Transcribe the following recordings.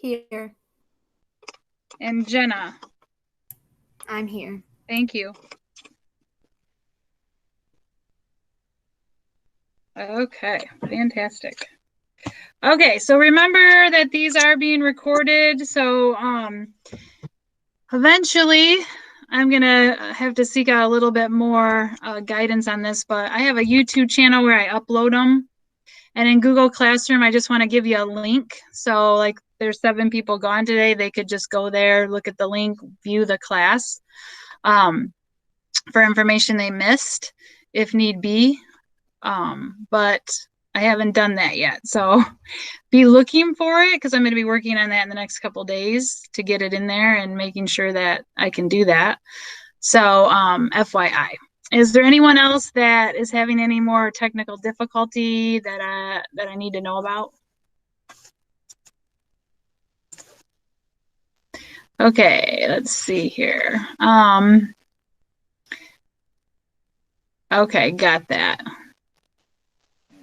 Here. And Jenna. I'm here. Thank you. Okay, fantastic. Okay, so remember that these are being recorded. So eventually I'm gonna have to seek out a little bit more guidance on this, but I have a YouTube channel where I upload them. And in Google Classroom, I just want to give you a link. So like there's 7 people gone today. They could just go there, look at the link, view the class for information they missed if need be. But I haven't done that yet. So be looking for it because I'm going to be working on that in the next couple of days to get it in there and making sure that I can do that. So FYI. Is there anyone else that is having any more technical difficulty that I need to know about? Okay, let's see here. Okay, got that.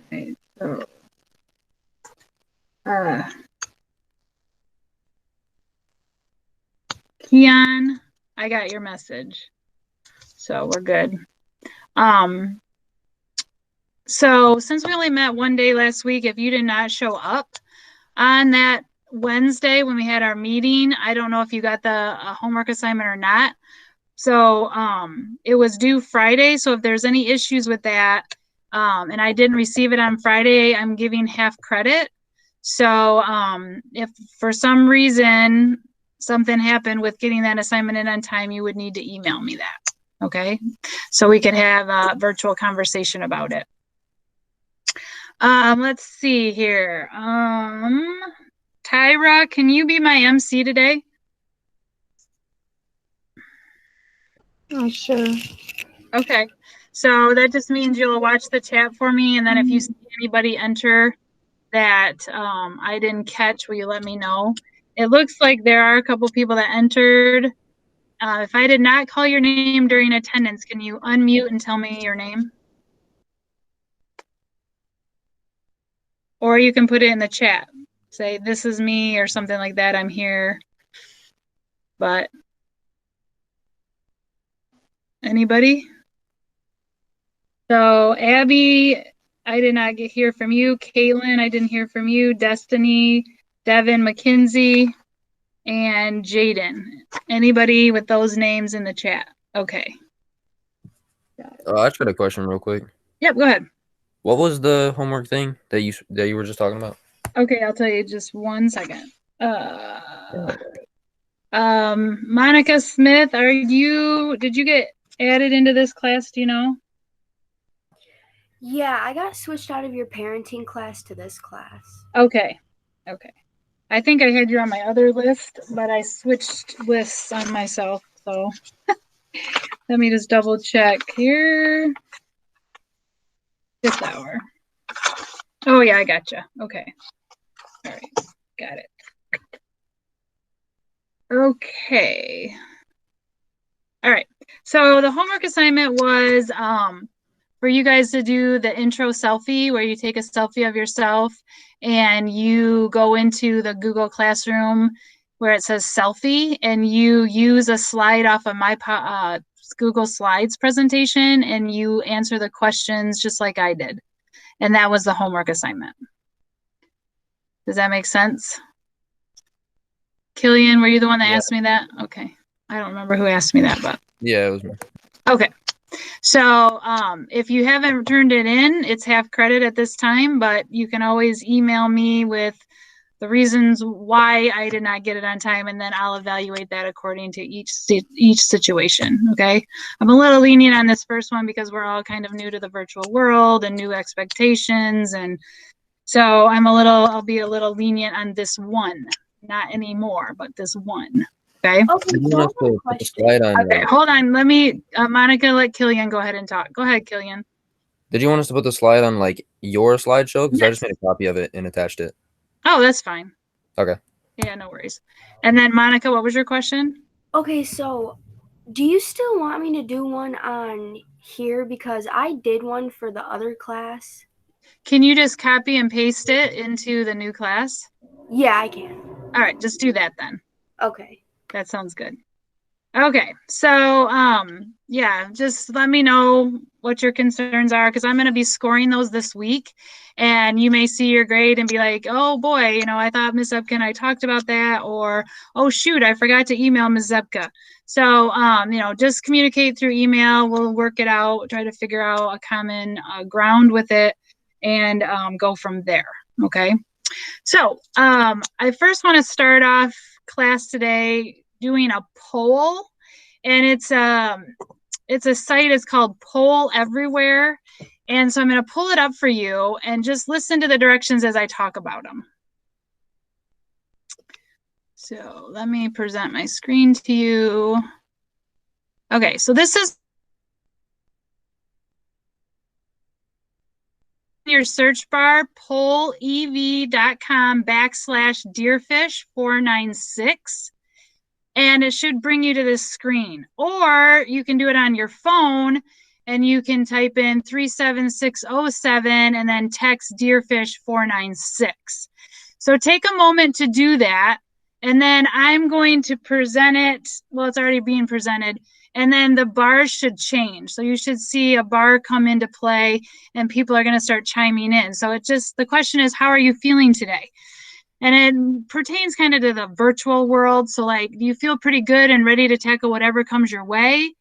Okay, so, Keon, I got your message. So we're good. So since we only met one day last week, if you did not show up on that Wednesday when we had our meeting, I don't know if you got the homework assignment or not. So it was due Friday. So if there's any issues with that, and I didn't receive it on Friday, I'm giving half credit. So if for some reason something happened with getting that assignment in on time, you would need to email me that. Okay. So we could have a virtual conversation about it. Let's see here. Tyra, can you be my MC today? Oh, sure. Okay. So that just means you'll watch the chat for me, and then if you see anybody enter that I didn't catch, will you let me know? It looks like there are a couple people that entered. If I did not call your name during attendance, can you unmute and tell me your name? Or you can put it in the chat. Say, this is me or something like that. I'm here. But anybody? So Abby, I did not hear from you. Caitlin, I didn't hear from you. Destiny, Devin, McKinsey, and Jaden. Anybody with those names in the chat? Okay. I just got a question real quick. Yep, go ahead. What was the homework thing that you were just talking about? Okay, I'll tell you just 1 second. Monica Smith, did you get added into this class? Do you know? Yeah, I got switched out of your parenting class to this class. Okay. I think I had you on my other list, but I switched lists on myself. So let me just double check here. This hour. Oh yeah, I gotcha. Okay. All right. Got it. Okay. All right. So the homework assignment was for you guys to do the intro selfie where you take a selfie of yourself and you go into the Google Classroom where it says selfie and you use a slide off of my Google Slides presentation and you answer the questions just like I did. And that was the homework assignment. Does that make sense? Killian, were you the one that asked me that? Okay. I don't remember who asked me that, but. Yeah, it was me. Okay. So if you haven't turned it in, it's half credit at this time, but you can always email me with the reasons why I did not get it on time, and then I'll evaluate that according to each situation, okay? I'm a little lenient on this first one because we're all kind of new to the virtual world and new expectations, and so I'll be a little lenient on this one. Not anymore, but this one. Okay. Okay, Did you so I want us have a to put the question. slide on? Okay, hold on. Let me, Monica, let Killian go ahead and talk. Go ahead, Killian. Did you want us to put the slide on like your slideshow? Because I Yes. just made a copy of it and attached it. Oh, that's fine. Okay. Yeah, no worries. And then Monica, what was your question? Okay, so do you still want me to do one on here? Because I did one for the other class. Can you just copy and paste it into the new class? Yeah, I can. All right, just do that then. Okay. That sounds good. Okay, so yeah, just let me know what your concerns are because I'm going to be scoring those this week, and you may see your grade and be like, oh boy, you know, I thought Ms. Zepka and I talked about that, or oh shoot, I forgot to email Ms. Zepka. So you know, just communicate through email. We'll work it out, try to figure out a common ground with it, and go from there. Okay. So I first want to start off class today doing a poll, and it's a site. It's called Poll Everywhere, and so I'm going to pull it up for you and just listen to the directions as I talk about them. So let me present my screen to you. Okay, so this is your search bar, pollev.com/deerfish496. And it should bring you to this screen. Or you can do it on your phone and you can type in 37607 and then text Deerfish496. So take a moment to do that. And then I'm going to present it. Well, it's already being presented. And then the bars should change. So you should see a bar come into play and people are going to start chiming in. So the question is, how are you feeling today? And it pertains kind of to the virtual world. So like, do you feel pretty good and ready to tackle whatever comes your way?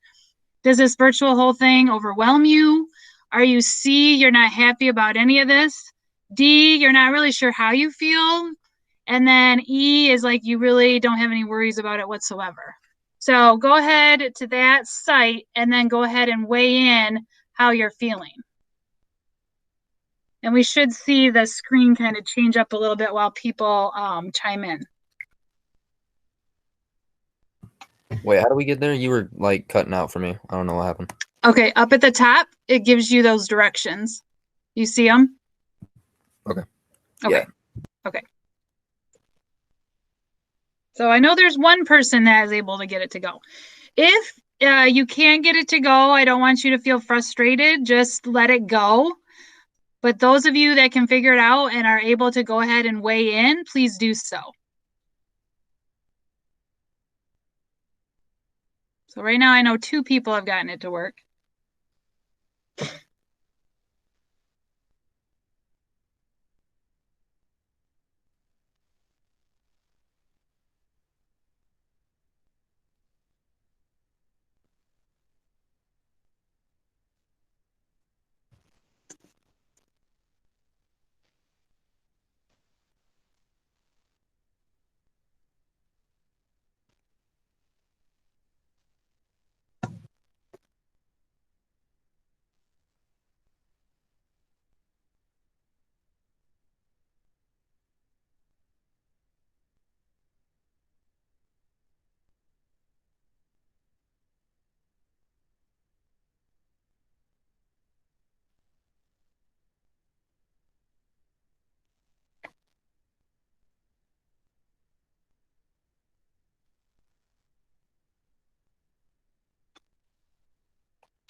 Does this virtual whole thing overwhelm you? Are you C, you're not happy about any of this? D, you're not really sure how you feel? And then E is like, you really don't have any worries about it whatsoever. So go ahead to that site and then go ahead and weigh in how you're feeling. And we should see the screen kind of change up a little bit while people chime in. Wait, how do we get there? You were like cutting out for me. I don't know what happened. Okay, up at the top, it gives you those directions. You see them? Okay. Okay. Yeah. Okay. So I know there's one person that is able to get it to go. If you can't get it to go, I don't want you to feel frustrated. Just let it go. But those of you that can figure it out and are able to go ahead and weigh in, please do so. So right now I know 2 people have gotten it to work.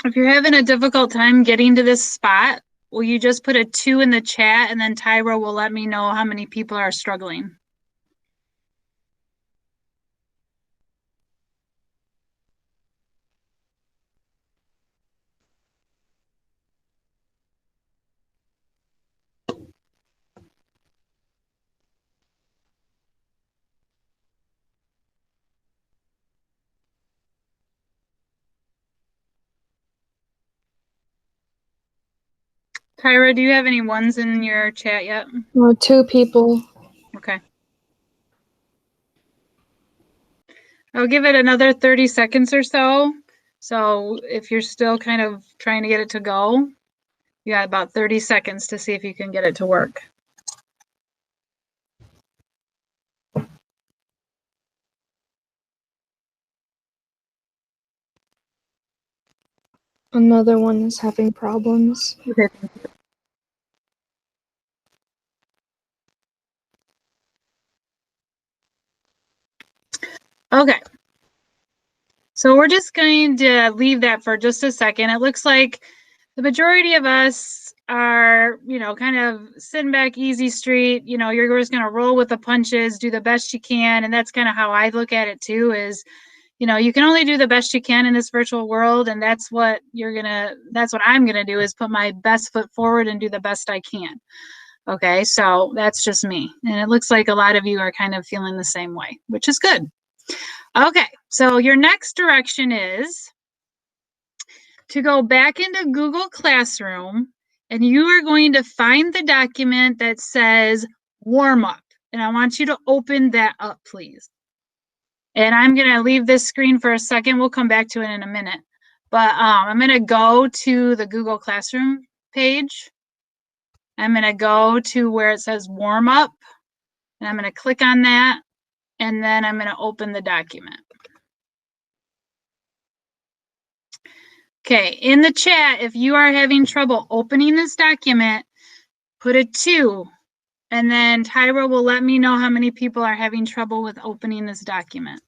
If you're having a difficult time getting to this spot, will you just put a 2 in the chat and then Tyra will let me know how many people are struggling? Tyra, do you have any ones in your chat yet? Well, 2 people. Okay. I'll give it another 30 seconds or so. So if you're still kind of trying to get it to go, you got about 30 seconds to see if you can get it to work. Another one is having problems. Okay. Okay. So we're just going to leave that for just a second. It looks like the majority of us are, kind of sitting back easy street, you're just going to roll with the punches, do the best you can. And that's kind of how I look at it too, is, you can only do the best you can in this virtual world. And that's what I'm going to do, is put my best foot forward and do the best I can. Okay. So that's just me. And it looks like a lot of you are kind of feeling the same way, which is good. Okay. So your next direction is to go back into Google Classroom, and you are going to find the document that says warm up. And I want you to open that up, please. And I'm going to leave this screen for a second. We'll come back to it in a minute. But I'm going to go to the Google Classroom page. I'm going to go to where it says warm up. And I'm going to click on that. And then I'm going to open the document. Okay, in the chat, if you are having trouble opening this document, put a 2. And then Tyra will let me know how many people are having trouble with opening this document.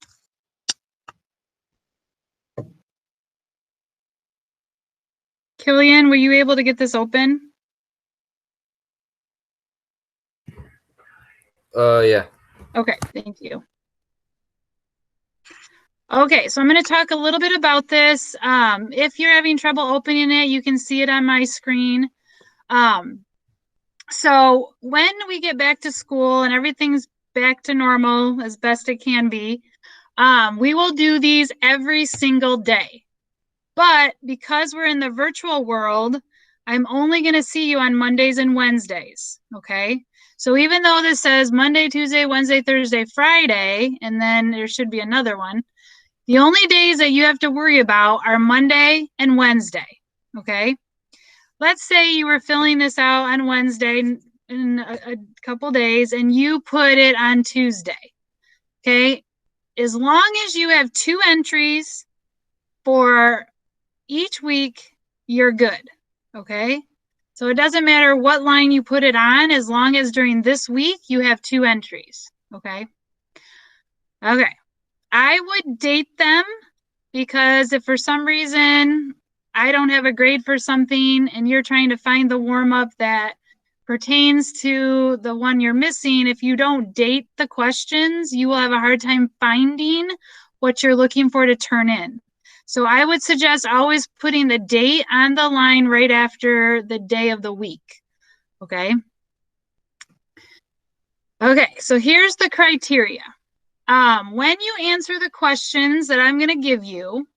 Killian, were you able to get this open? Yeah. Okay, thank you. Okay, so I'm going to talk a little bit about this. If you're having trouble opening it, you can see it on my screen. So when we get back to school and everything's back to normal as best it can be, we will do these every single day. But because we're in the virtual world, I'm only going to see you on Mondays and Wednesdays, okay? So even though this says Monday, Tuesday, Wednesday, Thursday, Friday, and then there should be another one, the only days that you have to worry about are Monday and Wednesday, okay? Let's say you were filling this out on Wednesday in a couple days and you put it on Tuesday, okay? As long as you have 2 entries for each week, you're good, okay? So it doesn't matter what line you put it on, as long as during this week you have 2 entries, okay? Okay. I would date them, because if for some reason I don't have a grade for something and you're trying to find the warm-up that pertains to the one you're missing, if you don't date the questions, you will have a hard time finding what you're looking for to turn in. So I would suggest always putting the date on the line right after the day of the week, okay? Okay, so here's the criteria. When you answer the questions that I'm going to give you,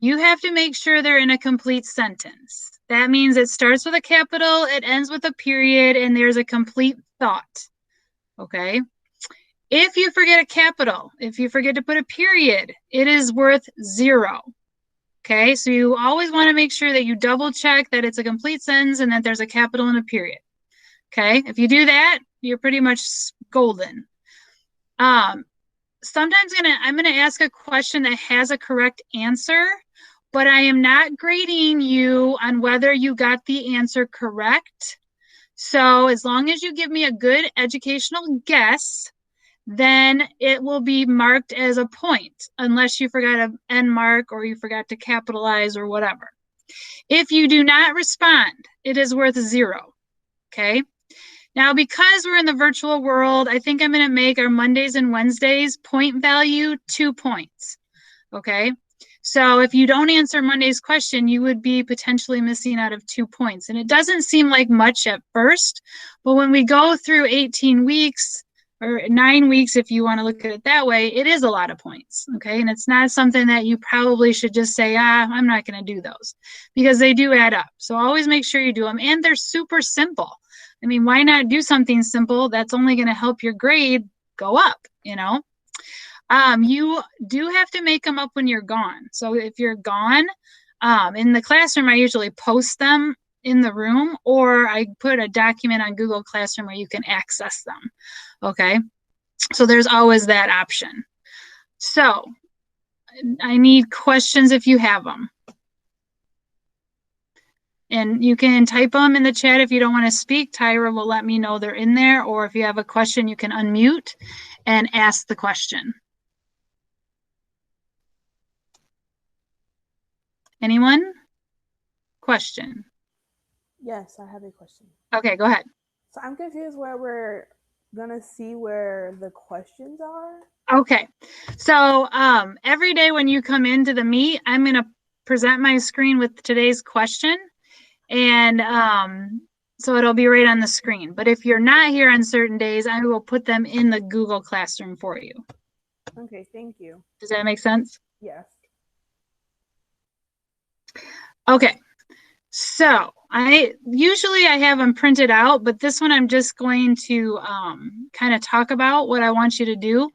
you have to make sure they're in a complete sentence. That means it starts with a capital, it ends with a period, and there's a complete thought, okay? If you forget a capital, if you forget to put a period, it is worth 0, okay? So you always want to make sure that you double check that it's a complete sentence and that there's a capital and a period, okay? If you do that, you're pretty much golden. Sometimes I'm gonna ask a question that has a correct answer, but I am not grading you on whether you got the answer correct. So as long as you give me a good educational guess, then it will be marked as a point, unless you forgot an end mark or you forgot to capitalize or whatever. If you do not respond, it is worth 0, okay? Now, because we're in the virtual world, I think I'm going to make our Mondays and Wednesdays point value 2 points, okay? So if you don't answer Monday's question, you would be potentially missing out of 2 points. And it doesn't seem like much at first, but when we go through 18 weeks, or 9 weeks, if you want to look at it that way, it is a lot of points, okay? And it's not something that you probably should just say, I'm not going to do those, because they do add up. So always make sure you do them, and they're super simple. I mean, why not do something simple that's only going to help your grade go up, you know? You do have to make them up when you're gone. So if you're gone, in the classroom, I usually post them in the room, or I put a document on Google Classroom where you can access them, okay? So there's always that option. So I need questions if you have them. And you can type them in the chat if you don't want to speak. Tyra will let me know they're in there. Or if you have a question, you can unmute and ask the question. Anyone? Question? Yes, I have a question. Okay, go ahead. So I'm confused where we're gonna see where the questions are. Okay, so every day when you come into the meet, I'm going to present my screen with today's question, and so it'll be right on the screen. But if you're not here on certain days, I will put them in the Google Classroom for you. Okay, thank you. Does that make sense? Yes. Okay, so I usually have them printed out, but this one I'm just going to kind of talk about what I want you to do.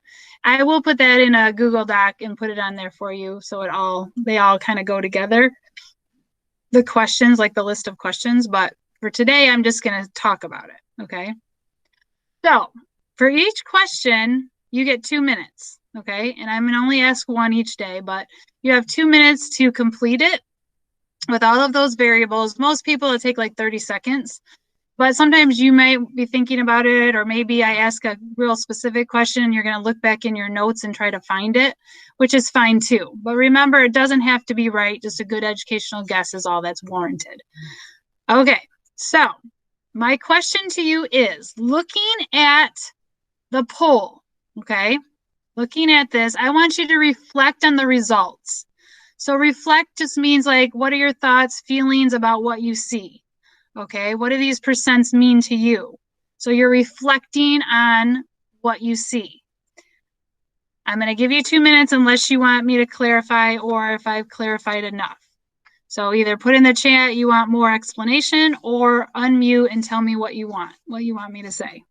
I will put that in a Google Doc and put it on there for you, so they all kind of go together. The questions, like the list of questions, but for today I'm just going to talk about it. Okay. So for each question, you get 2 minutes. Okay. And I'm going to only ask one each day, but you have 2 minutes to complete it with all of those variables. Most people it take like 30 seconds, but sometimes you might be thinking about it, or maybe I ask a real specific question and you're going to look back in your notes and try to find it, which is fine too. But remember, it doesn't have to be right. Just a good educational guess is all that's warranted. Okay, so my question to you is, looking at the poll, okay, looking at this, I want you to reflect on the results. So reflect just means like, what are your thoughts, feelings about what you see? Okay, what do these percents mean to you? So you're reflecting on what you see. I'm going to give you 2 minutes unless you want me to clarify or if I've clarified enough. So either put in the chat you want more explanation or unmute and tell me what you want me to say.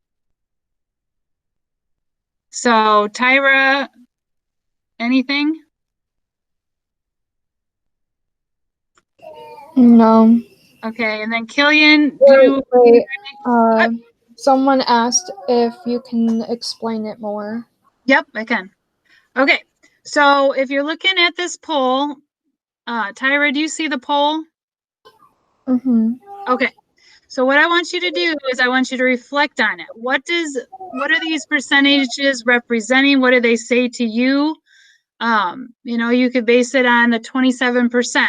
So Tyra, anything? No. Okay, and then Killian, Wait. Someone asked if you can explain it more. Yep, I can. Okay, so if you're looking at this poll, Tyra, do you see the poll? Mm-hmm. Okay, so what I want you to do is I want you to reflect on it. What are these percentages representing? What do they say to you? You could base it on the 27%,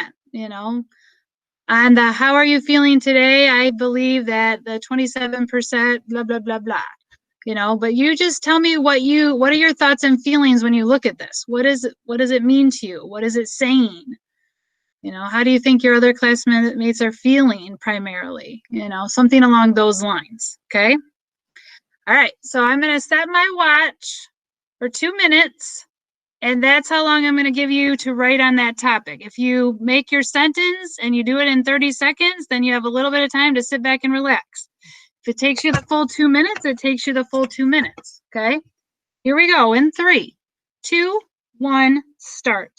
and how are you feeling today? I believe that the 27%, blah, blah, blah, blah, but you just tell me what are your thoughts and feelings when you look at this? What does it mean to you? What is it saying? How do you think your other classmates are feeling primarily? Something along those lines. Okay. All right. So I'm going to set my watch for 2 minutes. And that's how long I'm going to give you to write on that topic. If you make your sentence and you do it in 30 seconds, then you have a little bit of time to sit back and relax. If it takes you the full 2 minutes, it takes you the full 2 minutes. Okay. Here we go in 3, 2, 1, start.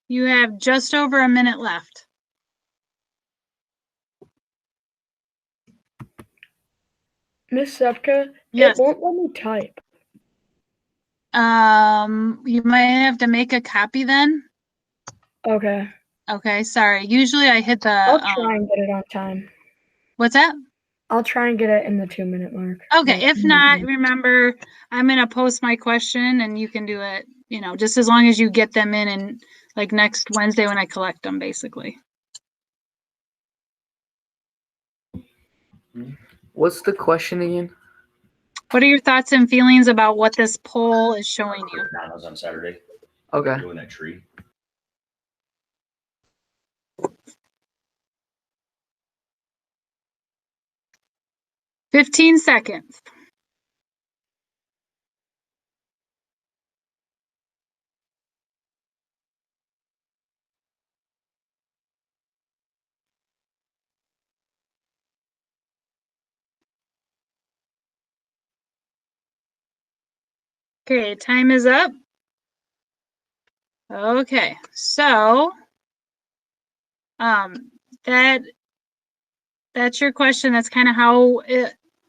You have just over a minute left. Miss Sepka, Yes. it won't let me type. You might have to make a copy then. Okay. Okay, sorry. Usually I hit the. I'll try and get it on time. What's that? I'll try and get it in the 2-minute mark. Okay, if not, remember, I'm going to post my question and you can do it, just as long as you get them in and like next Wednesday when I collect them, basically. What's the question again? What are your thoughts and feelings about what this poll is showing you? Bananas on Saturday. Okay. Doing that tree. "15 seconds. Okay, time is up. Okay, so that's your question. That's kind of how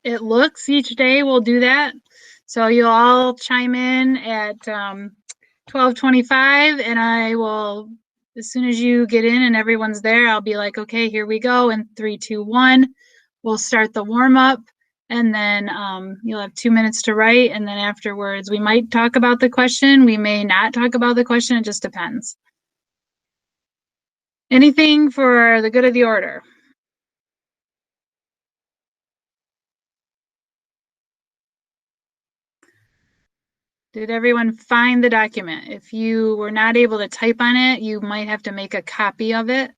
it looks each day. We'll do that. So you'll all chime in at 12:25, and I will, as soon as you get in and everyone's there, I'll be like, okay, here we go. In 3, 2, 1, we'll start the warm up, and then you'll have 2 minutes to write, and then afterwards we might talk about the question. We may not talk about the question. It just depends. Anything for the good of the order? Did everyone find the document? If you were not able to type on it, you might have to make a copy of it.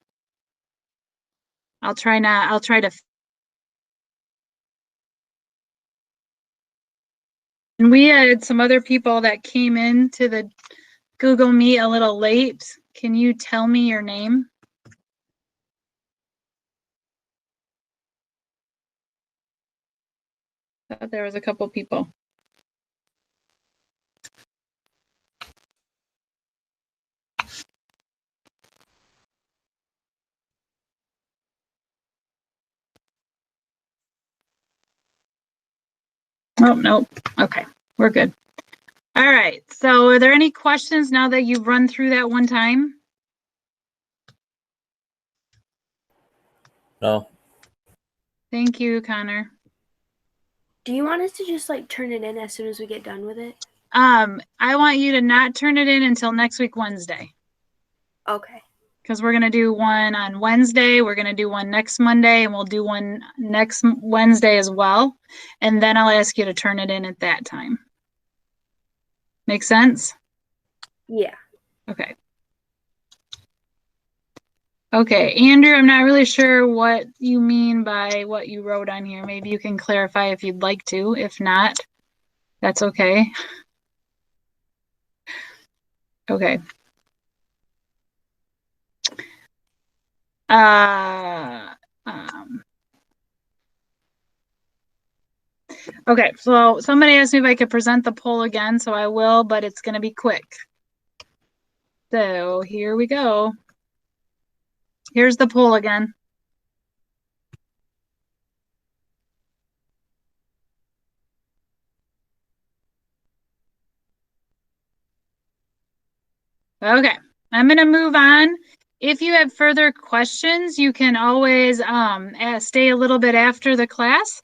I'll try to. And we had some other people that came in to the Google Meet a little late. Can you tell me your name? I thought there was a couple people. Oh, nope. Okay, we're good. All right, so are there any questions now that you've run through that one time? No. Thank you, Connor. Do you want us to just like turn it in as soon as we get done with it? I want you to not turn it in until next week, Wednesday. Okay. Because we're going to do one on Wednesday, we're going to do one next Monday, and we'll do one next Wednesday as well. And then I'll ask you to turn it in at that time. Make sense? Yeah. Okay. Okay, Andrew, I'm not really sure what you mean by what you wrote on here. Maybe you can clarify if you'd like to. If not, that's okay. Okay. Okay, so somebody asked me if I could present the poll again, so I will, but it's going to be quick. So here we go. Here's the poll again. Okay, I'm going to move on. If you have further questions, you can always stay a little bit after the class,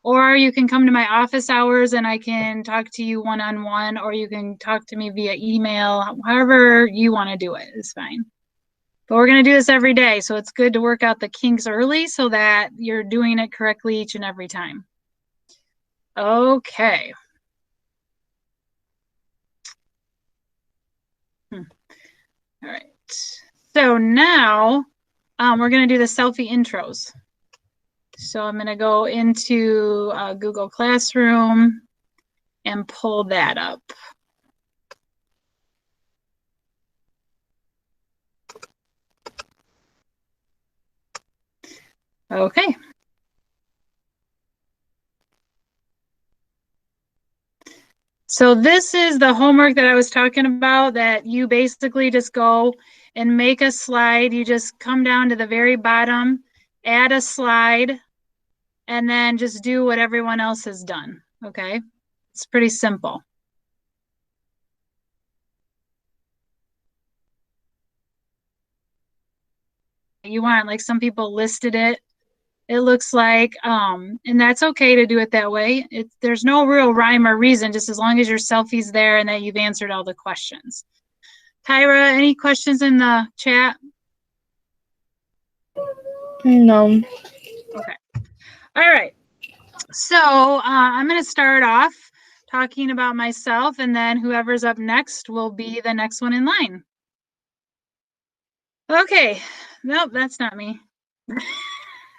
or you can come to my office hours and I can talk to you one-on-one, or you can talk to me via email. However you want to do it is fine. But we're going to do this every day, so it's good to work out the kinks early so that you're doing it correctly each and every time. Okay. All right. So now we're going to do the selfie intros. So I'm going to go into Google Classroom and pull that up. Okay. So this is the homework that I was talking about, that you basically just go and make a slide. You just come down to the very bottom, add a slide, and then just do what everyone else has done, okay? It's pretty simple. You want, like some people listed it, it looks like, and that's okay to do it that way. There's no real rhyme or reason, just as long as your selfie's there and that you've answered all the questions. Tyra, any questions in the chat? No. Okay. All right. So I'm going to start off talking about myself, and then whoever's up next will be the next one in line. Okay. Nope, that's not me.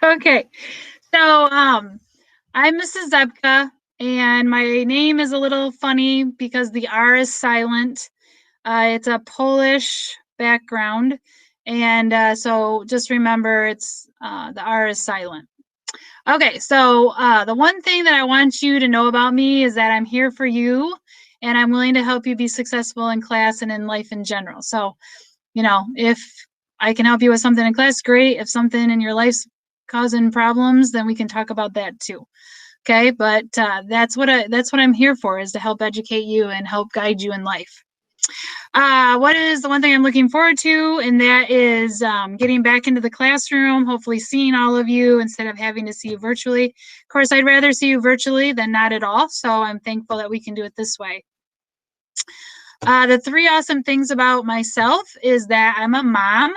Okay. So I'm Mrs. Zebka, and my name is a little funny because the R is silent. It's a Polish background, and so just remember it's the R is silent. Okay, so the one thing that I want you to know about me is that I'm here for you, and I'm willing to help you be successful in class and in life in general. So, if I can help you with something in class, great. If something in your life's causing problems, then we can talk about that too. Okay, but that's what I'm here for, is to help educate you and help guide you in life. What is the one thing I'm looking forward to? And that is getting back into the classroom, hopefully seeing all of you instead of having to see you virtually. Of course, I'd rather see you virtually than not at all. So I'm thankful that we can do it this way. The 3 awesome things about myself is that I'm a mom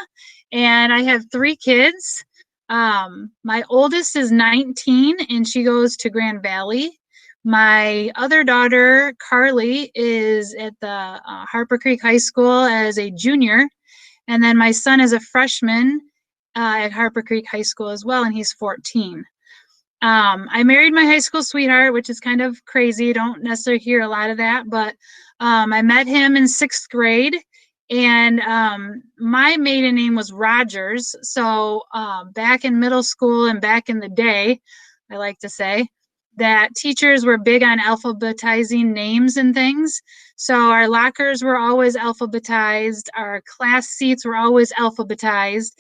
and I have 3 kids. My oldest is 19 and she goes to Grand Valley. My other daughter, Carly, is at the Harper Creek High School as a junior. And then my son is a freshman at Harper Creek High School as well, and he's 14. I married my high school sweetheart, which is kind of crazy. Don't necessarily hear a lot of that, but I met him in 6th grade, and my maiden name was Rogers. So back in middle school and back in the day, I like to say that teachers were big on alphabetizing names and things. So our lockers were always alphabetized, our class seats were always alphabetized.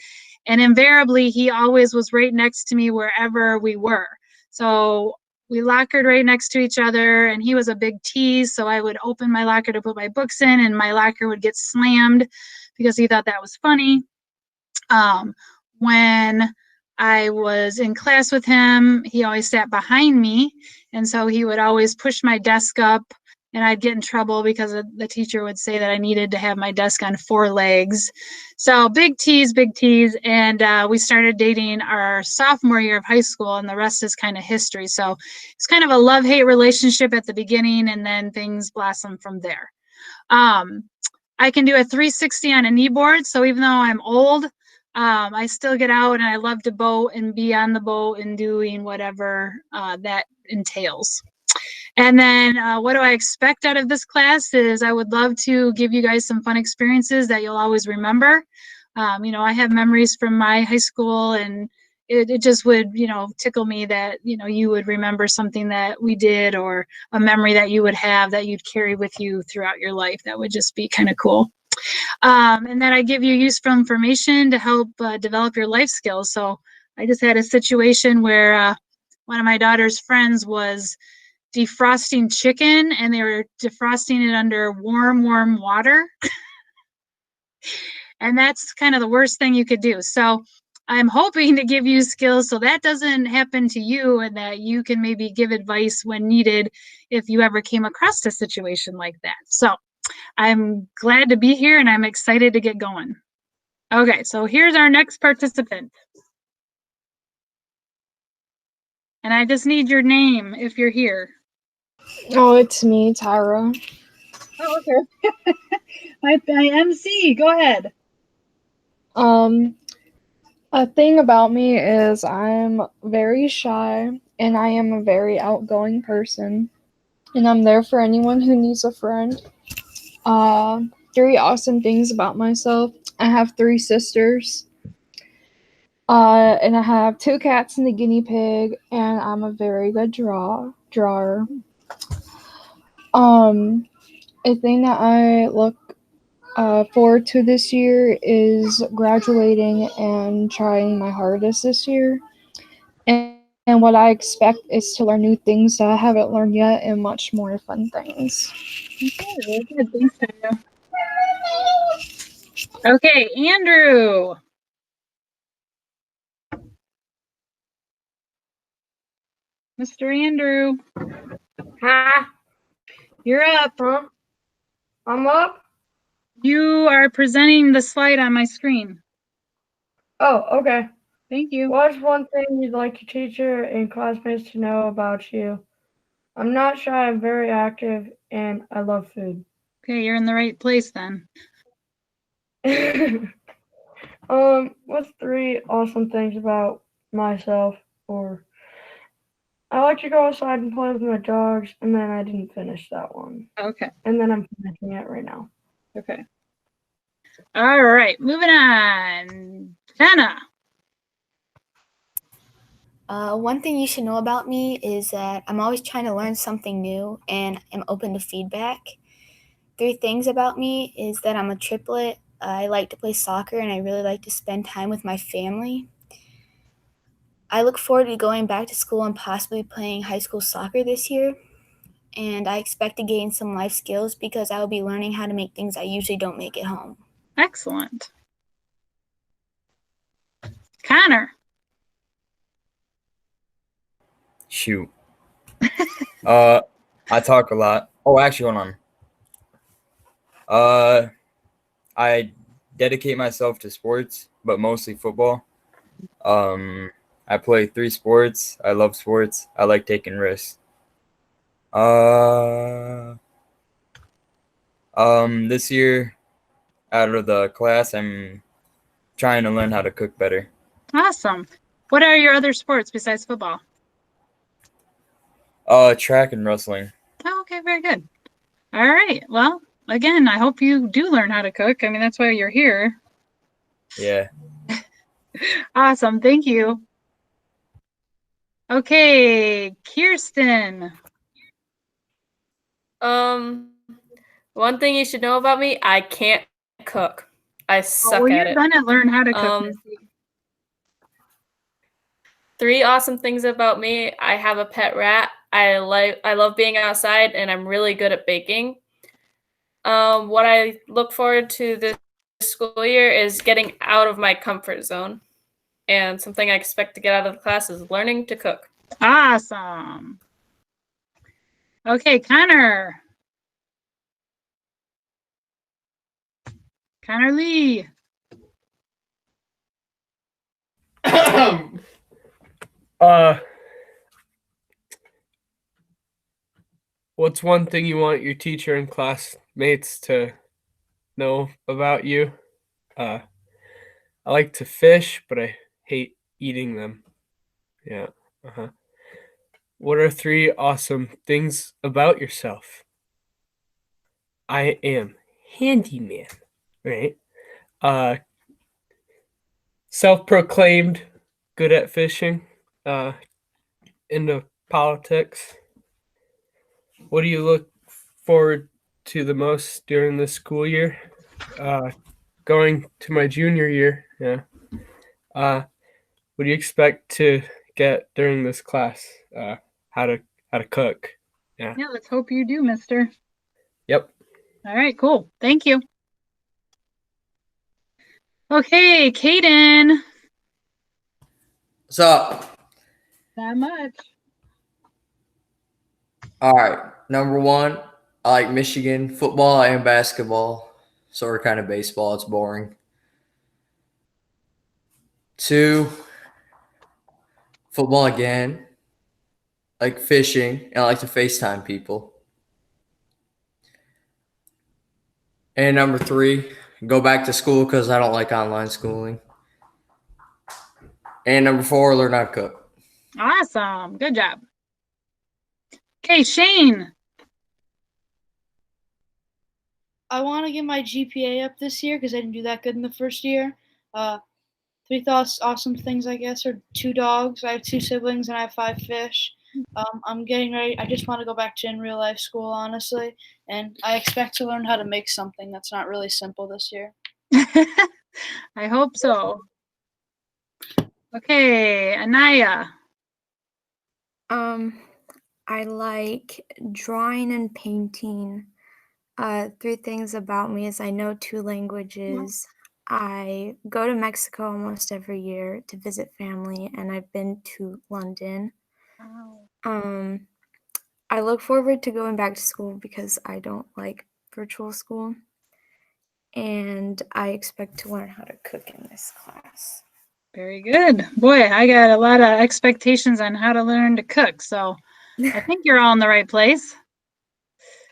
And invariably, he always was right next to me wherever we were. So we lockered right next to each other, and he was a big tease. So I would open my locker to put my books in, and my locker would get slammed because he thought that was funny. When I was in class with him, he always sat behind me. And so he would always push my desk up, and I'd get in trouble because the teacher would say that I needed to have my desk on 4 legs. So big tease. And we started dating our sophomore year of high school, and the rest is kind of history. So it's kind of a love-hate relationship at the beginning, and then things blossom from there. I can do a 360 on a kneeboard. So even though I'm old, I still get out and I love to boat and be on the boat and doing whatever that entails. And then what do I expect out of this class is I would love to give you guys some fun experiences that you'll always remember. I have memories from my high school, and it just would, tickle me that, you would remember something that we did, or a memory that you would have that you'd carry with you throughout your life. That would just be kind of cool. And then I give you useful information to help develop your life skills. So I just had a situation where one of my daughter's friends was defrosting chicken, and they were defrosting it under warm water. And that's kind of the worst thing you could do. So I'm hoping to give you skills so that doesn't happen to you, and that you can maybe give advice when needed if you ever came across a situation like that. So I'm glad to be here, and I'm excited to get going. Okay, so here's our next participant. And I just need your name if you're here. Oh, it's me, Tyra. Oh, okay. I MC, go ahead. A thing about me is I'm very shy, and I am a very outgoing person, and I'm there for anyone who needs a friend. 3 awesome things about myself. I have 3 sisters. And I have 2 cats and a guinea pig, and I'm a very good drawer. A thing that I look forward to this year is graduating and trying my hardest this year. And what I expect is to learn new things that I haven't learned yet, and much more fun things. Okay, very good. Thanks, Tanya. Okay, Andrew. Mr. Andrew, Huh? you're up. Huh? I'm up? You are presenting the slide on my screen. Oh, okay. Thank you. What's one thing you'd like your teacher and classmates to know about you? I'm not shy, I'm very active, and I love food. Okay, you're in the right place then. What's 3 awesome things about myself? Or I like to go outside and play with my dogs, and then I didn't finish that one. Okay. And then I'm finishing it right now. Okay. All right, moving on. Jenna. One thing you should know about me is that I'm always trying to learn something new and I'm open to feedback. 3 things about me is that I'm a triplet. I like to play soccer and I really like to spend time with my family. I look forward to going back to school and possibly playing high school soccer this year. And I expect to gain some life skills because I will be learning how to make things I usually don't make at home. Excellent. Connor. Shoot. I talk a lot. Oh, actually, hold on. I dedicate myself to sports, but mostly football. I play 3 sports. I love sports. I like taking risks. This year, out of the class, I'm trying to learn how to cook better. Awesome. What are your other sports besides football? Track and wrestling. Oh, okay, very good. All right. Well, again, I hope you do learn how to cook. I mean, that's why you're here. Yeah. Awesome. Thank you. Okay, Kirsten. One thing you should know about me, I can't cook. I suck well, at you're it. gonna learn how to cook. Missy. 3 awesome things about me. I have a pet rat. I love being outside and I'm really good at baking. What I look forward to this school year is getting out of my comfort zone. And something I expect to get out of the class is learning to cook. Awesome. Okay, Connor. Connor Lee. What's one thing you want your teacher and classmates to know about you? I like to fish, but I hate eating them. Yeah. What are 3 awesome things about yourself? I am handyman, right? Self-proclaimed good at fishing, into politics. What do you look forward to the most during this school year? Going to my junior year, yeah. What do you expect to get during this class? How to cook. Yeah. Yeah, let's hope you do, mister. Yep. All right, cool. Thank you. Okay, Caden. What's up? Not much. All right. Number 1, I like Michigan football and basketball. Sort of kind of baseball. It's boring. 2, football again. Like fishing, and I like to FaceTime people. And number 3, go back to school because I don't like online schooling. And number 4, learn how to cook. Awesome. Good job. Okay, Shane. I want to get my GPA up this year because I didn't do that good in the first year. 3 thoughts, awesome things, I guess, are 2 dogs. I have 2 siblings and I have 5 fish. I'm getting ready. I just want to go back to in real life school, honestly. And I expect to learn how to make something that's not really simple this year. I hope so. Okay, Anaya. I like drawing and painting. 3 things about me is I know 2 languages. I go to Mexico almost every year to visit family, and I've been to London. Wow. I look forward to going back to school because I don't like virtual school. And I expect to learn how to cook in this class. Very good. Boy, I got a lot of expectations on how to learn to cook, so I think you're all in the right place.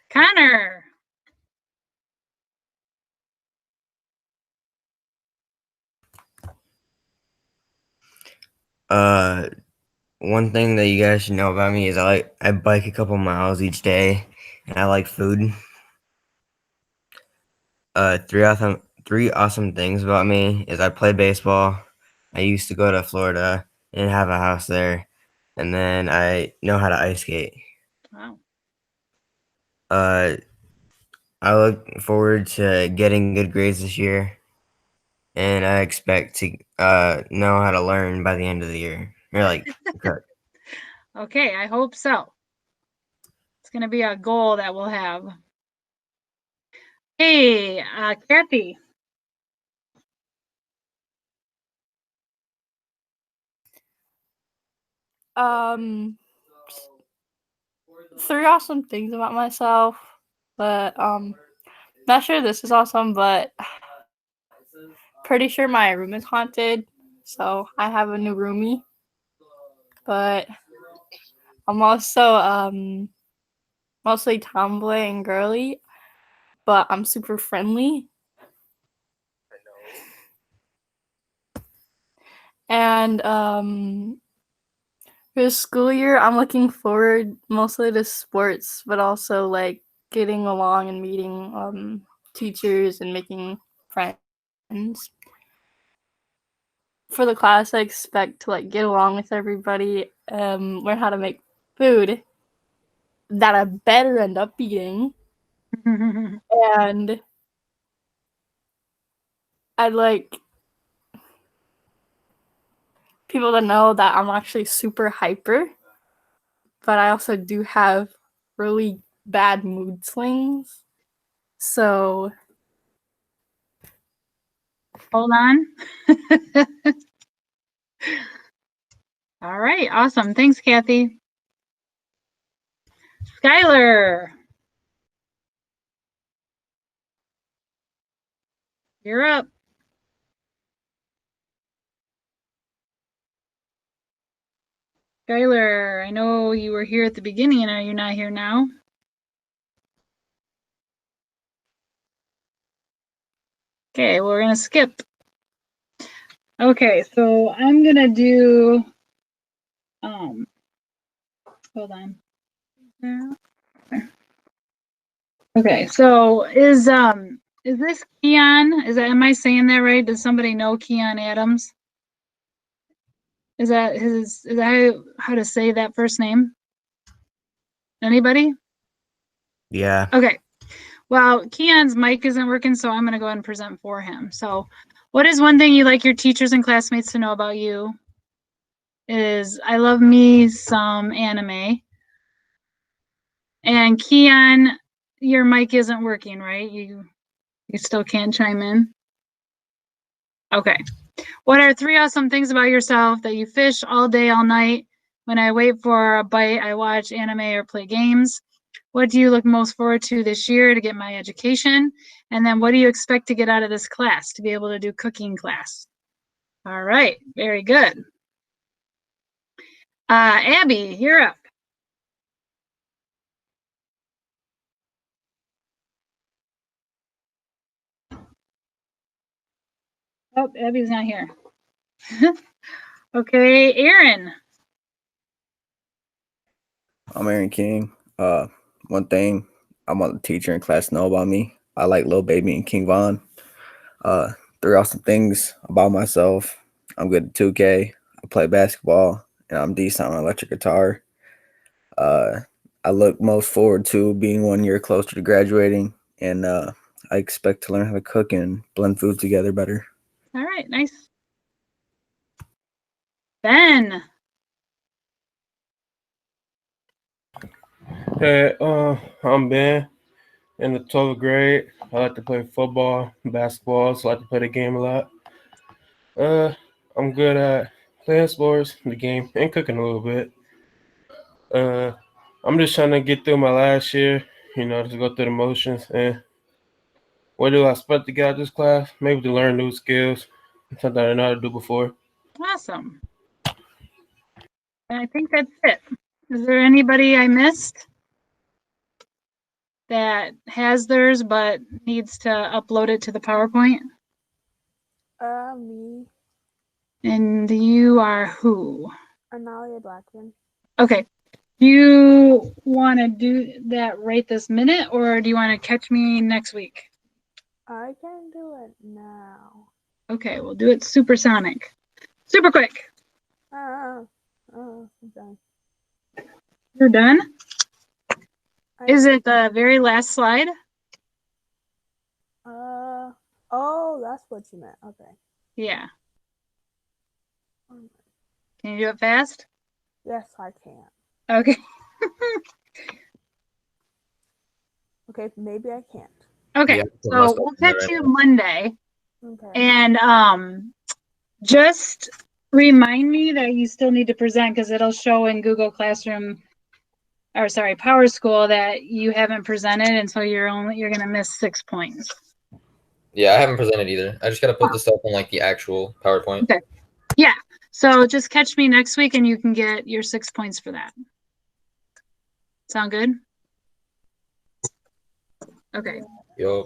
Connor. One thing that you guys should know about me is I bike a couple miles each day, and I like food. 3 awesome things about me is I play baseball. I used to go to Florida and have a house there. and then I know how to ice skate. Wow. I look forward to getting good grades this year, and I expect to know how to learn by the end of the year. Or like, cook. Okay, I hope so. It's going to be a goal that we'll have. Hey, Kathy. Three awesome things about myself, but not sure this is awesome, but pretty sure my room is haunted, so I have a new roomie. But I'm also mostly tomboy and girly, but I'm super friendly. And for the school year, I'm looking forward mostly to sports, but also like getting along and meeting teachers and making friends. For the class, I expect to like get along with everybody, learn how to make food that I better end up eating, and I'd like people to know that I'm actually super hyper, but I also do have really bad mood swings. So Hold on. All right, awesome. Thanks, Kathy. Skylar. You're up. Skylar, I know you were here at the beginning. Are you not here now? Okay, well, we're going to skip. Okay, so I'm going to do, hold on. Okay, so is this Keon? Am I saying that right? Does somebody know Keon Adams? Is that how to say that first name? Anybody? Yeah. Okay. Well, Keon's mic isn't working, so I'm going to go ahead and present for him. So, what is one thing you like your teachers and classmates to know about you? Is I love me some anime. And Keon, your mic isn't working, right? You still can't chime in? Okay. What are three awesome things about yourself? That you fish all day, all night. When I wait for a bite, I watch anime or play games. What do you look most forward to this year to get my education? And then what do you expect to get out of this class to be able to do cooking class? All right, very good. Abby, you're up. Oh, Abby's not here. Okay, Aaron. I'm Aaron King. One thing I want the teacher in class to know about me. I like Lil Baby and King Von. Three awesome things about myself. I'm good at 2K. I play basketball, and I'm decent on electric guitar. I look most forward to being 1 year closer to graduating, and I expect to learn how to cook and blend foods together better. All right, nice. Ben. Hey, I'm Ben in the 12th grade. I like to play football, basketball, so I like to play the game a lot. I'm good at playing sports, the game, and cooking a little bit. I'm just trying to get through my last year, just go through the motions. And what do I expect to get out of this class? Maybe to learn new skills, something I didn't know how to do before. Awesome. I think that's it. Is there anybody I missed that has theirs but needs to upload it to the PowerPoint? Me. And you are who? Analia Blackman. Okay. Do you want to do that right this minute, or do you want to catch me next week? I can do it now. Okay, we'll do it supersonic. Super quick. I'm done. You're done? Is it the very last slide? Oh, that's what you meant. Okay. Yeah. Can you do it fast? Yes, I can. Okay. Okay, maybe I can't. Okay, so we'll catch you Monday. Okay. And just remind me that you still need to present because it'll show in Google Classroom, or sorry, Power School, that you haven't presented, and so you're gonna miss 6 points. Yeah, I haven't presented either. I just got to put the stuff on like the actual PowerPoint. Okay. Yeah. So just catch me next week and you can get your 6 points for that. Sound good? Okay. Yo.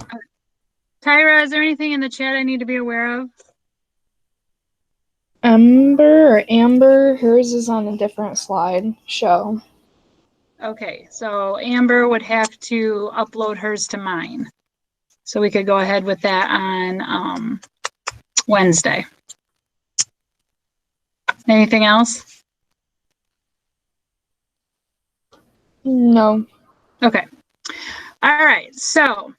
Tyra, is there anything in the chat I need to be aware of? Amber, hers is on a different slide show. Okay, so Amber would have to upload hers to mine. So we could go ahead with that on Wednesday. Anything else? No. Okay. All right, so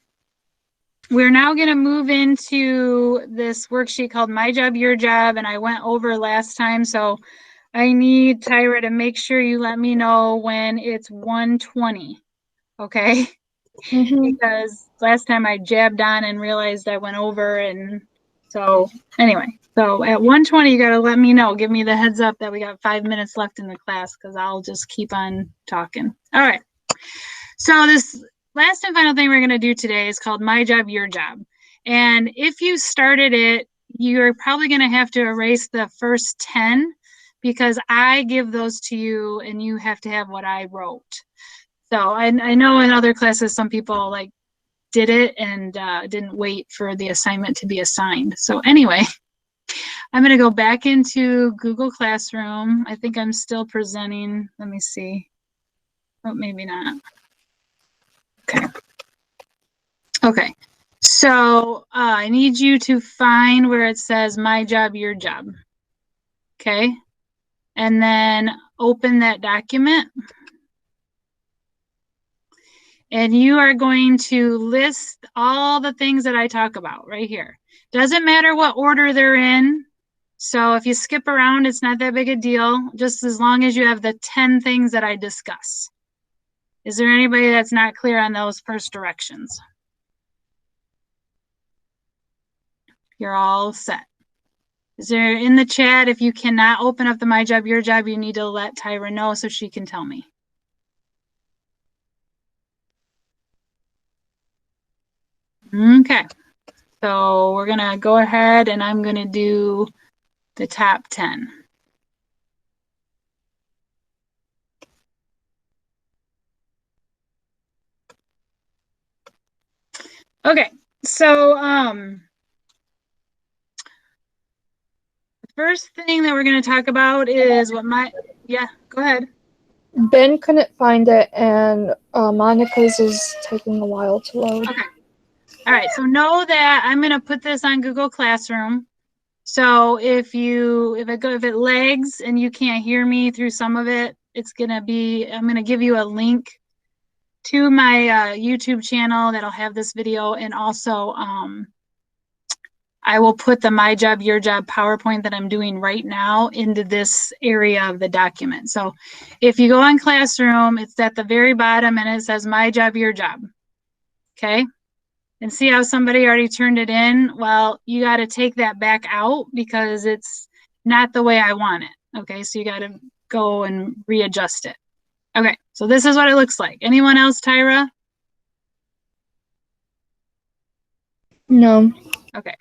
we're now going to move into this worksheet called My Job, Your Job, and I went over last time, so I need Tyra to make sure you let me know when it's 1:20, okay? Because last time I jabbed on and realized I went over, and so anyway, so at 1:20 you got to let me know, give me the heads up that we got 5 minutes left in the class because I'll just keep on talking. All right, so this last and final thing we're going to do today is called My Job, Your Job. And if you started it, you're probably going to have to erase the first 10 because I give those to you and you have to have what I wrote. So I know in other classes, some people like did it and didn't wait for the assignment to be assigned. So anyway, I'm going to go back into Google Classroom. I think I'm still presenting. Let me see. Oh, maybe not. Okay. Okay. So I need you to find where it says My Job, Your Job. Okay. And then open that document. And you are going to list all the things that I talk about right here. Doesn't matter what order they're in. So if you skip around, it's not that big a deal, just as long as you have the 10 things that I discuss. Is there anybody that's not clear on those first directions? You're all set. Is there in the chat, if you cannot open up the My Job, Your Job, you need to let Tyra know so she can tell me. Okay, so we're gonna go ahead and I'm gonna do the top 10. Okay, so the first thing that we're gonna talk about is what yeah, go ahead. Ben couldn't find it, and Monica's is taking a while to load. Okay. All right, so know that I'm going to put this on Google Classroom. So if it lags and you can't hear me through some of it, it's going to be, I'm going to give you a link to my YouTube channel that'll have this video, and also I will put the My Job, Your Job PowerPoint that I'm doing right now into this area of the document. So if you go on Classroom, it's at the very bottom and it says My Job, Your Job. Okay. And see how somebody already turned it in? Well, you got to take that back out because it's not the way I want it. Okay, so you got to go and readjust it. Okay, so this is what it looks like. Anyone else, Tyra? No. Okay.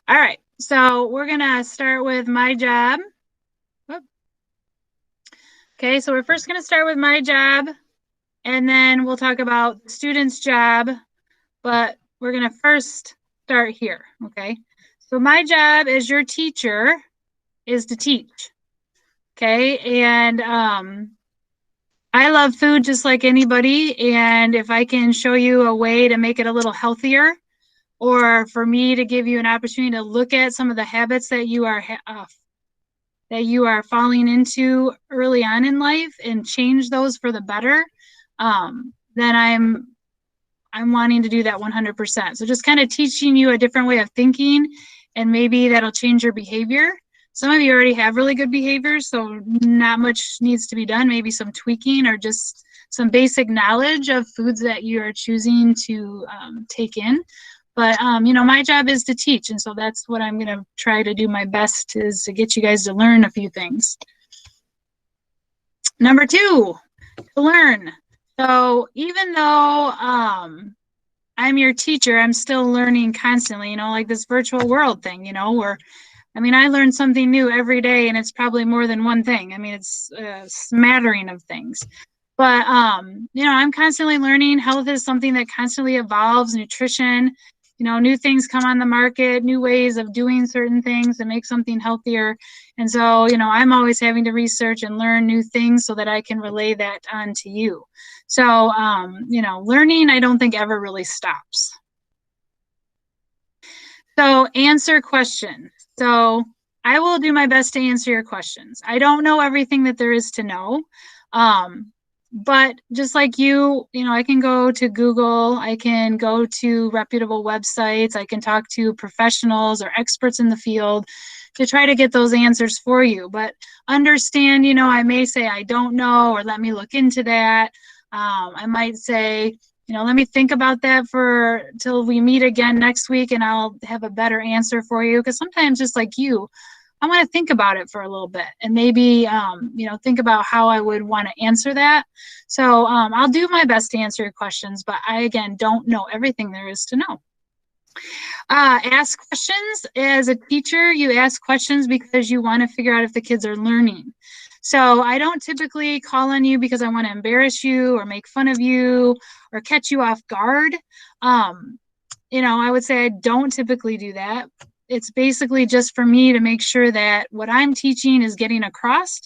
All right, so we're going to start with My Job. Whoop. Okay, so we're first going to start with My Job, and then we'll talk about the student's job, but we're going to first start here, okay? So my job as your teacher is to teach, okay? And I love food just like anybody, and if I can show you a way to make it a little healthier, or for me to give you an opportunity to look at some of the habits that you are that you are falling into early on in life and change those for the better, then I'm wanting to do that 100%. So just kind of teaching you a different way of thinking, and maybe that'll change your behavior. Some of you already have really good behaviors, so not much needs to be done. Maybe some tweaking or just some basic knowledge of foods that you are choosing to take in. But, you know, my job is to teach, and so that's what I'm going to try to do my best, is to get you guys to learn a few things. Number 2, to learn. So even though I'm your teacher, I'm still learning constantly, you know, like this virtual world thing, you know, where, I mean, I learn something new every day, and it's probably more than one thing. I mean, it's a smattering of things. But, you know, I'm constantly learning. Health is something that constantly evolves. Nutrition, you know, new things come on the market, new ways of doing certain things to make something healthier. And so, you know, I'm always having to research and learn new things so that I can relay that on to you. So, you know, learning, I don't think ever really stops. So answer questions. So I will do my best to answer your questions. I don't know everything that there is to know. But just like you know, I can go to Google, I can go to reputable websites, I can talk to professionals or experts in the field to try to get those answers for you. But understand, you know, I may say I don't know, or let me look into that. I might say, you know, let me think about that till we meet again next week, and I'll have a better answer for you. Because sometimes, just like you, I want to think about it for a little bit, and maybe, you know, think about how I would want to answer that. So I'll do my best to answer your questions, but I, again, don't know everything there is to know. Ask questions. As a teacher, you ask questions because you want to figure out if the kids are learning. So I don't typically call on you because I want to embarrass you or make fun of you or catch you off guard. You know, I would say I don't typically do that. It's basically just for me to make sure that what I'm teaching is getting across.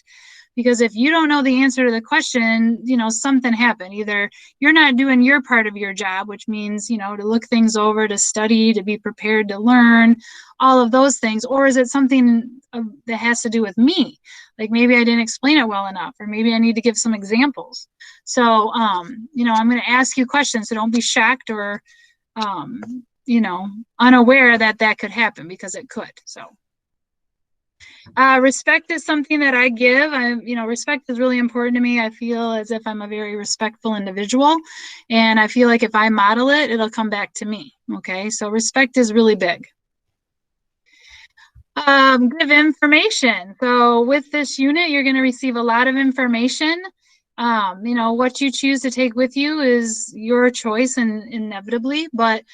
Because if you don't know the answer to the question, you know, something happened. Either you're not doing your part of your job, which means, you know, to look things over, to study, to be prepared to learn, all of those things. Or is it something that has to do with me? Like maybe I didn't explain it well enough, or maybe I need to give some examples. So, you know, I'm going to ask you questions, so don't be shocked or, you know, unaware that that could happen, because it could. So. Respect is something that I give. You know, respect is really important to me. I feel as if I'm a very respectful individual, and I feel like if I model it, it'll come back to me. Okay, so respect is really big. Give information. So with this unit, you're going to receive a lot of information. You know, what you choose to take with you is your choice, and inevitably, but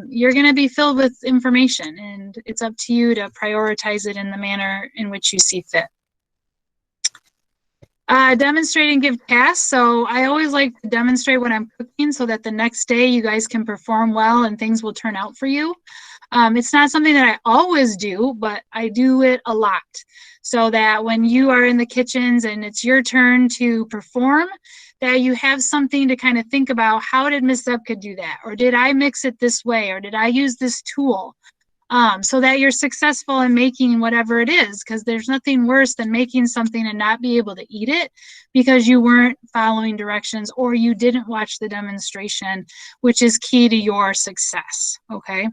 you're going to be filled with information, and it's up to you to prioritize it in the manner in which you see fit. Demonstrate and give tasks. So I always like to demonstrate what I'm cooking so that the next day you guys can perform well and things will turn out for you. It's not something that I always do, but I do it a lot, so that when you are in the kitchens and it's your turn to perform, that you have something to kind of think about. How did Miss Zebka do that? Or did I mix it this way? Or did I use this tool? So that you're successful in making whatever it is, because there's nothing worse than making something and not be able to eat it because you weren't following directions or you didn't watch the demonstration, which is key to your success, okay?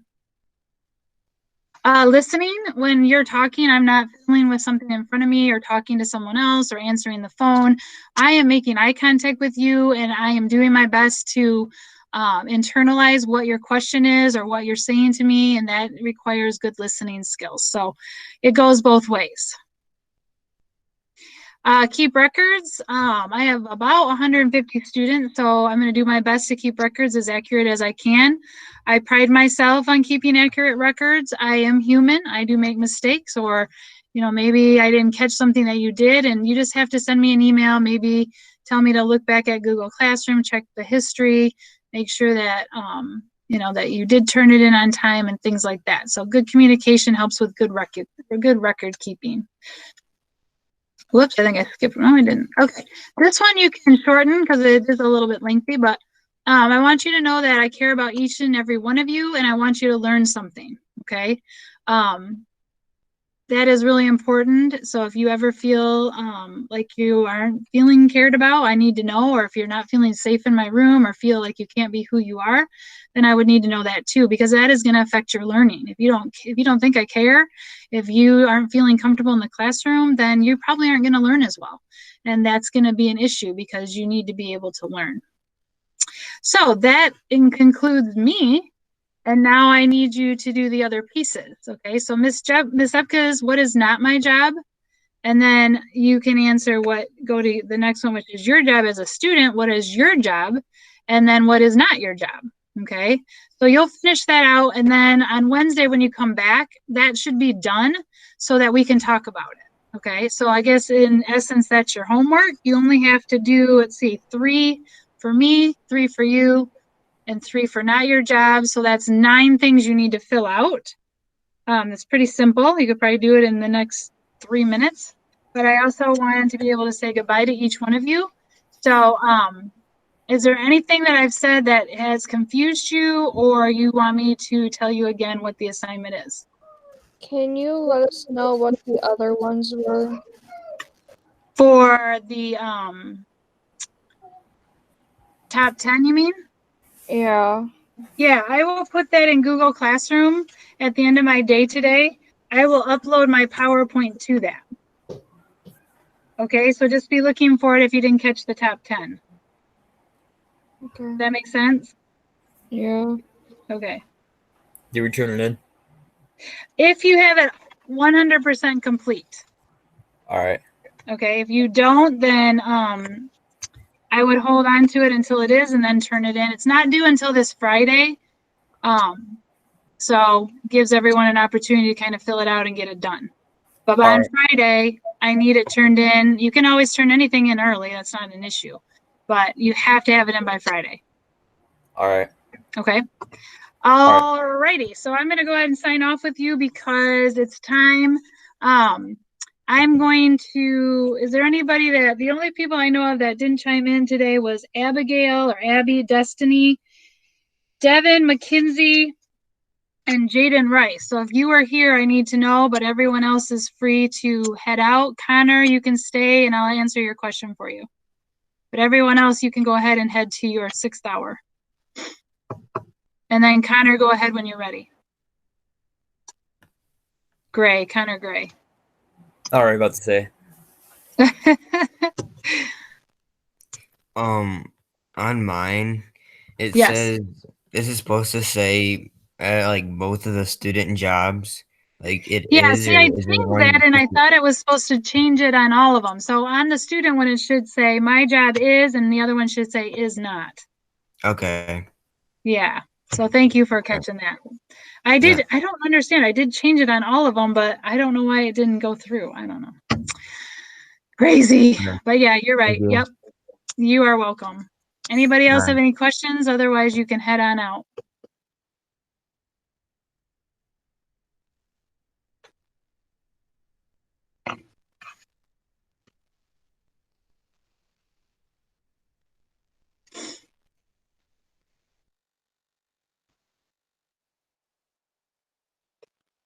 Listening. When you're talking, I'm not fiddling with something in front of me or talking to someone else or answering the phone. I am making eye contact with you, and I am doing my best to internalize what your question is or what you're saying to me, and that requires good listening skills. So it goes both ways. Keep records. I have about 150 students, so I'm going to do my best to keep records as accurate as I can. I pride myself on keeping accurate records. I am human. I do make mistakes, or, you know, maybe I didn't catch something that you did, and you just have to send me an email, maybe tell me to look back at Google Classroom, check the history, make sure that, you know, that you did turn it in on time and things like that. So good communication helps with good record keeping. Whoops, I think I skipped. No, I didn't. Okay. This one you can shorten because it is a little bit lengthy, but I want you to know that I care about each and every one of you, and I want you to learn something, okay? that is really important. So if you ever feel like you aren't feeling cared about, I need to know. Or if you're not feeling safe in my room or feel like you can't be who you are, then I would need to know that too, because that is going to affect your learning. If you don't think I care, if you aren't feeling comfortable in the classroom, then you probably aren't going to learn as well. And that's going to be an issue because you need to be able to learn. So that concludes me. And now I need you to do the other pieces. Okay, so Miss Epka's what is not my job? And then you can answer go to the next one, which is your job as a student. What is your job? And then what is not your job? Okay, so you'll finish that out. And then on Wednesday, when you come back, that should be done so that we can talk about it. Okay, so I guess in essence, that's your homework. You only have to do, let's see, 3 for me, 3 for you, and 3 for not your job. So that's 9 things you need to fill out. It's pretty simple. You could probably do it in the next 3 minutes. But I also wanted to be able to say goodbye to each one of you. So is there anything that I've said that has confused you, or you want me to tell you again what the assignment is? Can you let us know what the other ones were? For the top 10, you mean? Yeah. Yeah, I will put that in Google Classroom at the end of my day today. I will upload my PowerPoint to that. Okay, so just be looking for it if you didn't catch the top 10. Okay. Does that make sense? Yeah. Okay. You were tuning in? If you have it 100% complete. All right. Okay, if you don't, then I would hold on to it until it is and then turn it in. It's not due until this Friday. So gives everyone an opportunity to kind of fill it out and get it done. But on Friday, I need it turned in. You can always turn anything in early. That's not an issue. But you have to have it in by Friday. All right. Okay. All righty. So I'm going to go ahead and sign off with you because it's time. I'm going to, is there anybody the only people I know of that didn't chime in today was Abigail or Abby, Destiny, Devin, McKinsey, and Jaden Rice. So if you are here, I need to know, but everyone else is free to head out. Connor, you can stay and I'll answer your question for you. But everyone else, you can go ahead and head to your 6th hour. And then Connor, go ahead when you're ready. Gray, Connor Gray. All right, about to say. On mine, it Yes. says this is supposed to say like both of the student jobs. Like it Yeah, is, see, or I is there changed one? that and I thought it was supposed to change it on all of them. So on the student one, it should say my job is, and the other one should say is not. Okay. Yeah. So thank you for catching that. I don't understand. I did change it on all of them, but I don't know why it didn't go through. I don't know. Crazy. Yeah. But yeah, you're right. Thank you. Yep. You are welcome. Anybody else Bye. have any questions? Otherwise, you can head on out.